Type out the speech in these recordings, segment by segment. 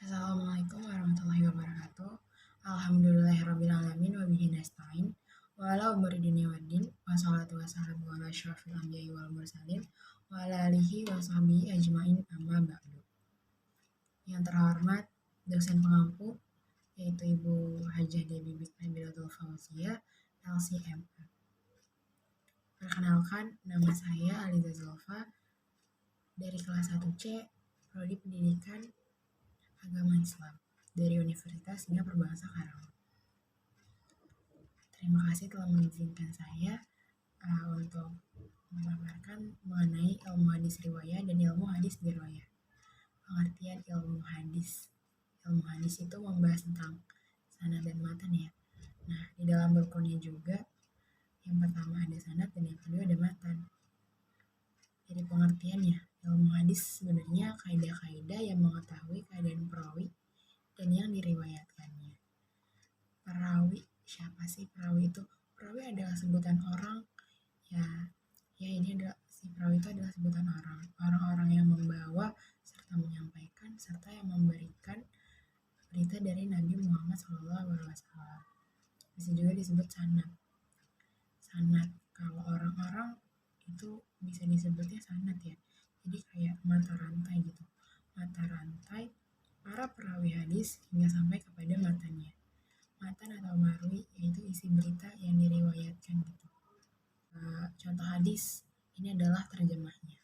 Assalamualaikum warahmatullahi wabarakatuh. Alhamdulillahirrabbilalamin wa bihi nasta'in. Wa ala umuri dunia waddin. Wassalatu wassalamu ala asyrafil anbiya'i wal mursalin. Wa ala alihi wa sahbihi ajma'in amma ba'du. Yang terhormat dosen pengampu yaitu Ibu Hajah Debbie Nabilatul Fauzia, LCMA. Perkenalkan, nama saya Aliza Zulfa dari kelas 1C, Prodi Pendidikan Agama Islam dari Universitas Sina Perbangsa Karawang. Terima kasih telah mengizinkan saya untuk memaparkan mengenai ilmu hadis riwayah dan ilmu hadis dirwayah. Pengertian ilmu hadis. Ilmu hadis itu membahas tentang sanad dan matan ya. Nah, di dalam bukunya juga yang pertama ada sanad dan yang kedua ada matan. Jadi pengertiannya, ilmu hadis sebenarnya kaidah-kaidah yang mengetahui keadaan perawi dan yang diriwayatkannya. Perawi, siapa sih perawi itu? Perawi adalah sebutan orang, ya ini adalah si perawi itu adalah sebutan orang-orang yang membawa serta menyampaikan serta yang memberikan berita dari Nabi Muhammad SAW. Bisa juga disebut sanad. Kalau orang-orang itu bisa disebutnya sanad ya. Jadi kayak mata rantai gitu. Mata rantai para perawi hadis hingga sampai kepada matanya. Matan atau marwi yaitu isi berita yang diriwayatkan gitu. Contoh hadis ini adalah terjemahnya.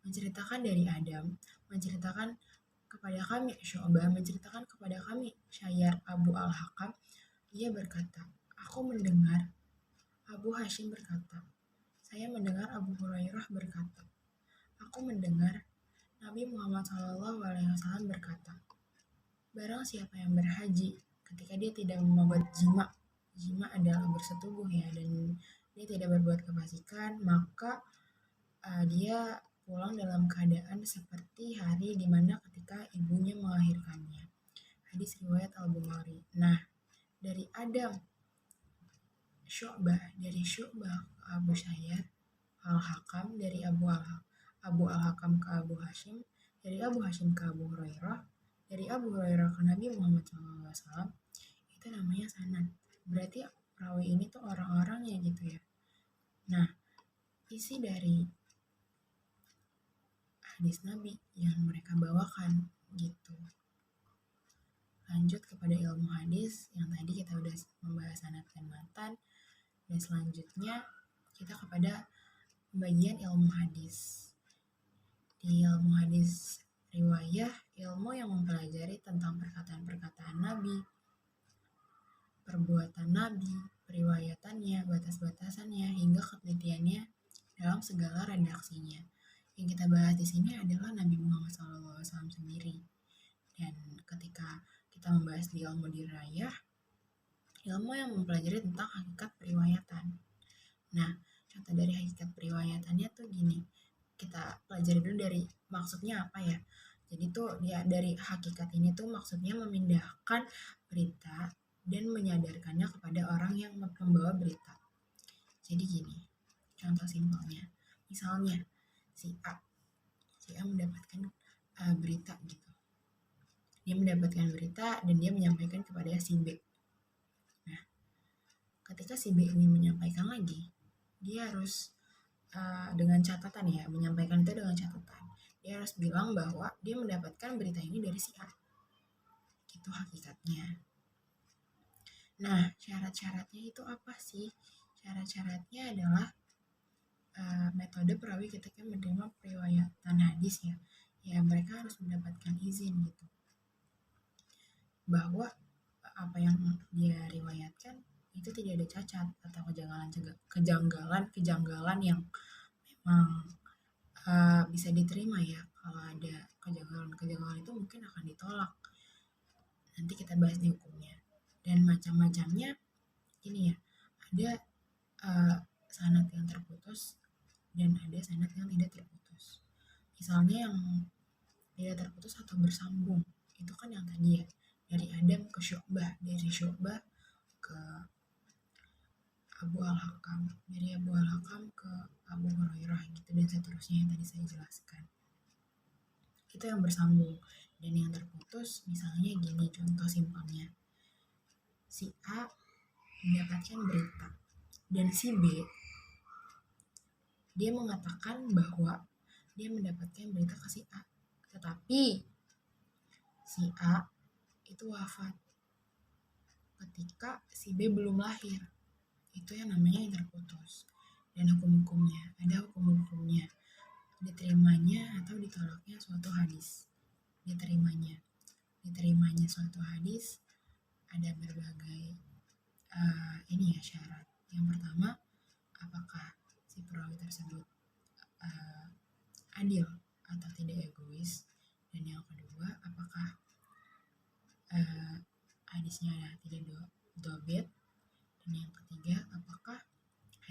Menceritakan dari Adam, menceritakan kepada kami Syu'bah, menceritakan kepada kami Syair Abu Al-Hakam. Ia berkata, aku mendengar Abu Hashim berkata, saya mendengar Abu Hurairah berkata, aku mendengar Nabi Muhammad SAW berkata, barang siapa yang berhaji ketika dia tidak membuat jima adalah bersetubuh ya, dan dia tidak berbuat kefasikan, maka dia pulang dalam keadaan seperti hari dimana ketika ibunya melahirkannya. Hadis riwayat Al-Bukhari. Nah, dari Adam dari Syu'bah ke Abu Syair Al-Hakam, dari Abu Al-Hakam ke Abu Hashim, dari Abu Hashim ke Abu Hurairah, dari Abu Hurairah ke Nabi Muhammad SAW, itu namanya sanad. Berarti perawi ini tuh orang-orangnya gitu ya. Nah, isi dari hadis Nabi yang mereka bawakan gitu. Lanjut kepada ilmu hadis yang tadi kita udah membahas sanad dan matan, dan selanjutnya kita kepada bagian ilmu hadis. Di ilmu hadis riwayah, ilmu yang mempelajari tentang perkataan-perkataan Nabi, perbuatan Nabi, periwayatannya, batas-batasannya, hingga ketelitiannya dalam segala redaksinya. Yang kita bahas di sini adalah Nabi Muhammad SAW sendiri. Dan ketika kita membahas di ilmu dirayah, ilmu yang mempelajari tentang hakikat periwayatan. Nah, contoh dari hakikat periwayatannya tuh gini. Kita pelajari dulu dari maksudnya apa ya. Jadi tuh ya dari hakikat ini tuh maksudnya memindahkan berita dan menyadarkannya kepada orang yang membawa berita. Jadi gini, contoh simpelnya. Misalnya si A mendapatkan berita gitu. Dia mendapatkan berita dan dia menyampaikan kepada si B. Nah, ketika si B ini menyampaikan lagi, dia harus dengan catatan ya, menyampaikan itu dengan catatan. Dia harus bilang bahwa dia mendapatkan berita ini dari si A. Itu hakikatnya. Nah, syarat-syaratnya itu apa sih? Syarat-syaratnya adalah metode perawi ketika menerima periwayatan hadis ya. Ya, mereka harus mendapatkan izin gitu. Bahwa apa yang dia riwayatkan itu tidak ada cacat atau kejanggalan yang memang bisa diterima ya. Kalau ada kejanggalan itu mungkin akan ditolak. Nanti kita bahas di hukumnya. Dan macam-macamnya ini ya, ada sanad yang terputus dan ada sanad yang tidak terputus. Misalnya yang tidak terputus atau bersambung, itu kan yang tadi ya, dari Adam ke Syu'bah, dari Syu'bah ke Abu Al-Hakam, dari Abu Al-Hakam ke Abu Hurairah gitu, dan seterusnya yang tadi saya jelaskan. Itu yang bersambung. Dan yang terputus misalnya gini, contoh simpelnya. Si A mendapatkan berita dan si B dia mengatakan bahwa dia mendapatkan berita ke si A, tetapi si A itu wafat ketika si B belum lahir. Itu yang namanya yang terputus. Dan hukum-hukumnya, ada hukum-hukumnya, diterimanya atau ditolaknya suatu hadis. Diterimanya suatu hadis ada berbagai syarat. Yang pertama, apakah si perawi tersebut adil atau tidak egois. Dan yang kedua, apakah hadisnya tidak dobet. Dan yang ketiga, apakah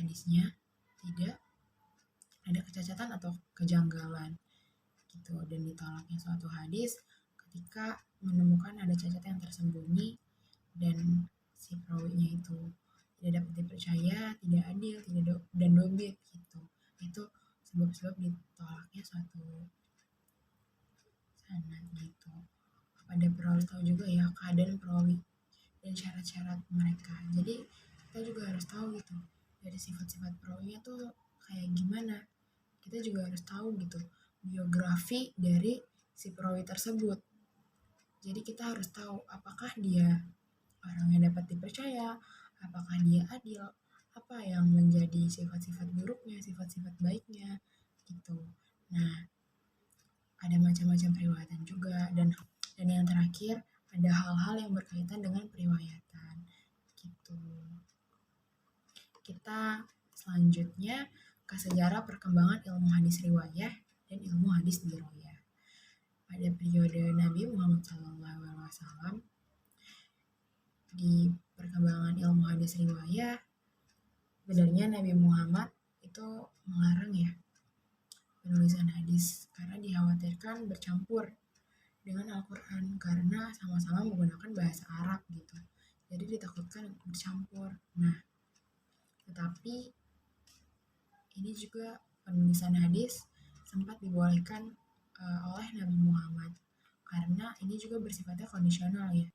hadisnya tidak ada kecacatan atau kejanggalan gitu. Dan ditolaknya suatu hadis ketika menemukan ada cacat yang tersembunyi dan si perawinya itu tidak dapat dipercaya, tidak adil, dan dobit gitu. Itu sebab-sebab ditolaknya suatu sanad gitu. Pada perawi tahu juga ya keadaan perawi dan syarat-syarat mereka. Jadi kita juga harus tahu gitu dari sifat-sifat perawinya tuh kayak gimana. Kita juga harus tahu gitu biografi dari si perawi tersebut. Jadi kita harus tahu apakah dia orangnya dapat dipercaya, apakah dia adil, apa yang menjadi sifat-sifat buruknya, sifat-sifat baiknya gitu. Nah, ada macam-macam periwayatan juga, dan yang terakhir ada hal-hal yang berkaitan dengan periwayatan gitu. Kita selanjutnya ke sejarah perkembangan ilmu hadis riwayah dan ilmu hadis diroyah. Pada periode Nabi Muhammad SAW, di perkembangan ilmu hadis riwayah, sebenarnya Nabi Muhammad itu melarang ya penulisan hadis karena dikhawatirkan bercampur dengan Al-Quran karena sama-sama menggunakan bahasa Arab gitu. Jadi ditakutkan bercampur. Nah, tetapi ini juga penulisan hadis sempat dibolehkan oleh Nabi Muhammad karena ini juga bersifatnya kondisional ya.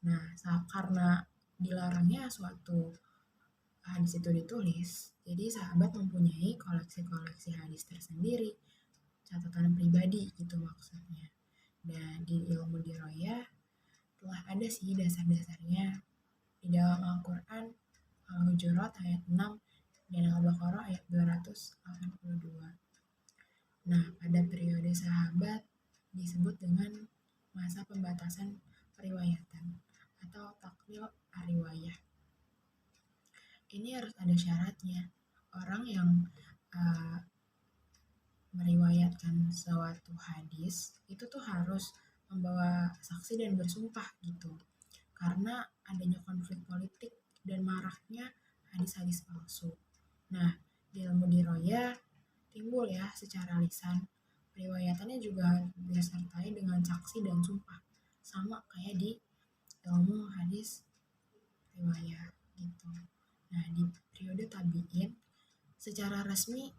Nah, karena dilarangnya suatu hadis itu ditulis, jadi sahabat mempunyai koleksi-koleksi hadis tersendiri, catatan pribadi gitu maksudnya. Dan di ilmu diroyah telah ada sih dasar-dasarnya di dalam Al-Quran, Al-Hujurat ayat 6 dan Al-Baqarah ayat 282. Nah, pada periode sahabat disebut dengan masa pembatasan periwayatan atau takwil ariwayah. Ini harus ada syaratnya. Orang yang meriwayatkan suatu hadis itu tuh harus membawa saksi dan bersumpah gitu. Karena adanya konflik politik dan maraknya hadis-hadis palsu. Nah, di ilmu diroyah timbul ya secara lisan. Periwayatannya juga disertai dengan saksi dan sumpah. Sama kayak di ilmu hadis riwayah gitu. Nah, di periode tabi'in secara resmi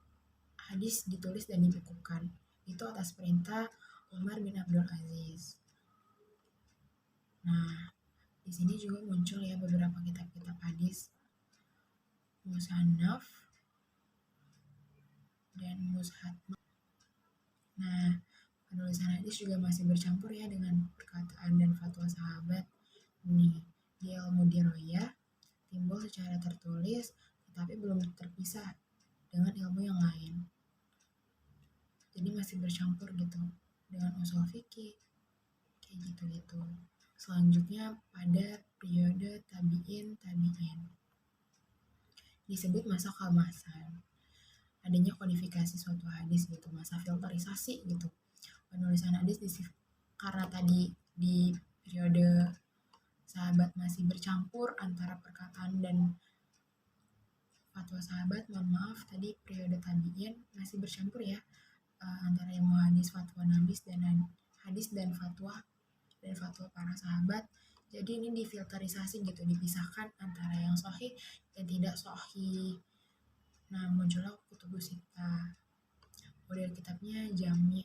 hadis ditulis dan dibukukan. Itu atas perintah Umar bin Abdul Aziz. Nah, di sini juga muncul ya beberapa kitab-kitab hadis, Musannaf dan Mushatma. Nah, penulisan hadis juga masih bercampur ya dengan perkataan dan fatwa sahabat. Nih, di ilmu diroyah timbul secara tertulis tetapi belum terpisah dengan ilmu yang lain. Jadi masih bercampur gitu dengan usul fikih kayak gitu-gitu. Selanjutnya pada periode tabi'in disebut masa keemasan. Adanya kodifikasi suatu hadis gitu, masa filterisasi gitu. Penulisan hadis karena tadi di periode sahabat masih bercampur antara perkataan dan fatwa sahabat, mohon maaf tadi periode tabi'in masih bercampur ya antara ilmu hadis, fatwa Nabi dan hadis dan fatwa para sahabat. Jadi ini difilterisasi gitu, dipisahkan antara yang sahih dan tidak sahih. Nah, muncullah kutubus sittah. Model kitabnya Jami.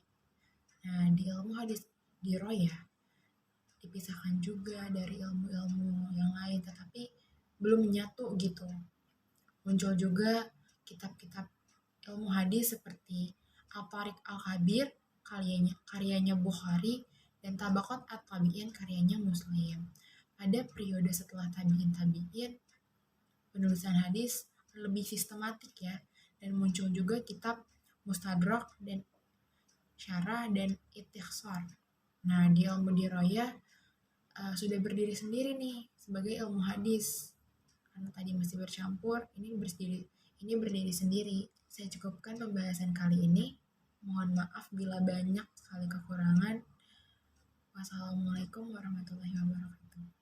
Nah, di ilmu hadis diroyah, dipisahkan juga dari ilmu-ilmu yang lain, tetapi belum menyatu gitu. Muncul juga kitab-kitab ilmu hadis seperti Al-Tariq Al-Kabir karyanya Bukhari dan Tabaqat At-Tabi'in karyanya Muslim. Pada periode setelah tabi'in, penulisan hadis lebih sistematik ya, dan muncul juga kitab Mustadrak dan Syarah dan Istikhsar. Nah, di ilmu diroyah sudah berdiri sendiri nih sebagai ilmu hadis. Karena tadi masih bercampur, ini berdiri sendiri. Saya cukupkan pembahasan kali ini. Mohon maaf bila banyak sekali kekurangan. Wassalamualaikum warahmatullahi wabarakatuh.